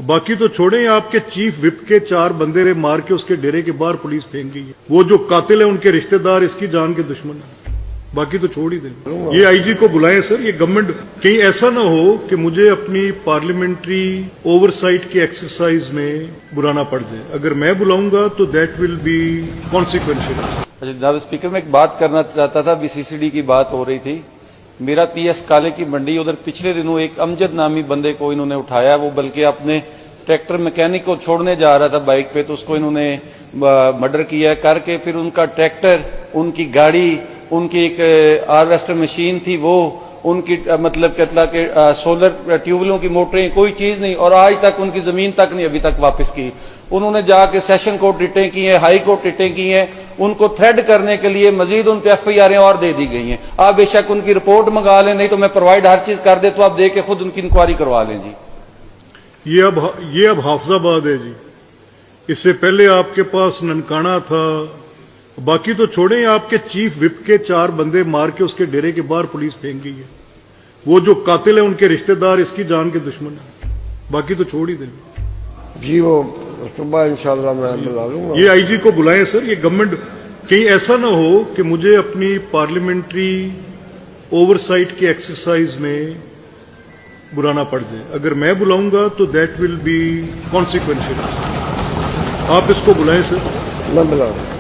باقی تو چھوڑیں, آپ کے چیف وپ کے 4 بندے مار کے اس کے ڈیرے کے باہر پولیس پھینک گئی ہے. وہ جو قاتل ہے ان کے رشتہ دار اس کی جان کے دشمن ہیں. باقی تو چھوڑ ہی دیں. یہ آئی جی کو بلائیں سر. یہ گورنمنٹ کہیں ایسا نہ ہو کہ مجھے اپنی پارلیمنٹری اوور سائٹ کی ایکسرسائز میں بلانا پڑ جائے. اگر میں بلاؤں گا تو دیٹ ول بی کانسیکوینشل. اچھا جناب اسپیکر, میں ایک بات کرنا چاہتا تھا. سی سی ڈی کی بات ہو رہی تھی. میرا پی ایس کالے کی منڈی ادھر پچھلے دنوں ایک امجد نامی بندے کو انہوں نے اٹھایا. وہ بلکہ اپنے ٹریکٹر میکینک کو چھوڑنے جا رہا تھا بائک پہ, تو اس کو انہوں نے مرڈر کیا کر کے. پھر ان کا ٹریکٹر, ان کی گاڑی, ان کی ایک ہارویسٹر مشین تھی, وہ ان کی مطلب کہتا کہ سولر ٹیوبلوں کی موٹریں, کوئی چیز نہیں, اور آج تک ان کی زمین تک نہیں ابھی تک واپس کی. انہوں نے جا کے سیشن کورٹ ریٹیں کی ہیں, ہائی کورٹ ریٹیں کی ہیں. ان کو تھریڈ کرنے کے لیے مزید ان پہ ایف آئی آریں اور دے دی گئی ہیں. آپ بے شک ان کی رپورٹ منگا لیں, نہیں تو میں پرووائڈ ہر چیز کر دے, تو آپ دے کے خود ان کی انکوائری کروا لیں. جی یہ اب حافظ آباد ہے جی. اس سے پہلے آپ کے پاس ننکانہ تھا. باقی تو چھوڑیں, آپ کے چیف وپ کے 4 بندے مار کے اس کے ڈیرے کے باہر پولیس پھینک گئی ہے. وہ جو قاتل ہے ان کے رشتہ دار اس کی جان کے دشمن ہیں. باقی تو چھوڑ ہی دیں. جی وہ صبح انشاءاللہ میں بلا لوں گا. یہ آئی جی کو بلائیں سر. یہ گورنمنٹ کہیں ایسا نہ ہو کہ مجھے اپنی پارلیمنٹری اوور سائٹ کی ایکسرسائز میں بلانا پڑ جائے. اگر میں بلاؤں گا تو دیٹ ول بی کانسیکوینشل. آپ اس کو بلائیں سر. میں بلا رہا ہوں.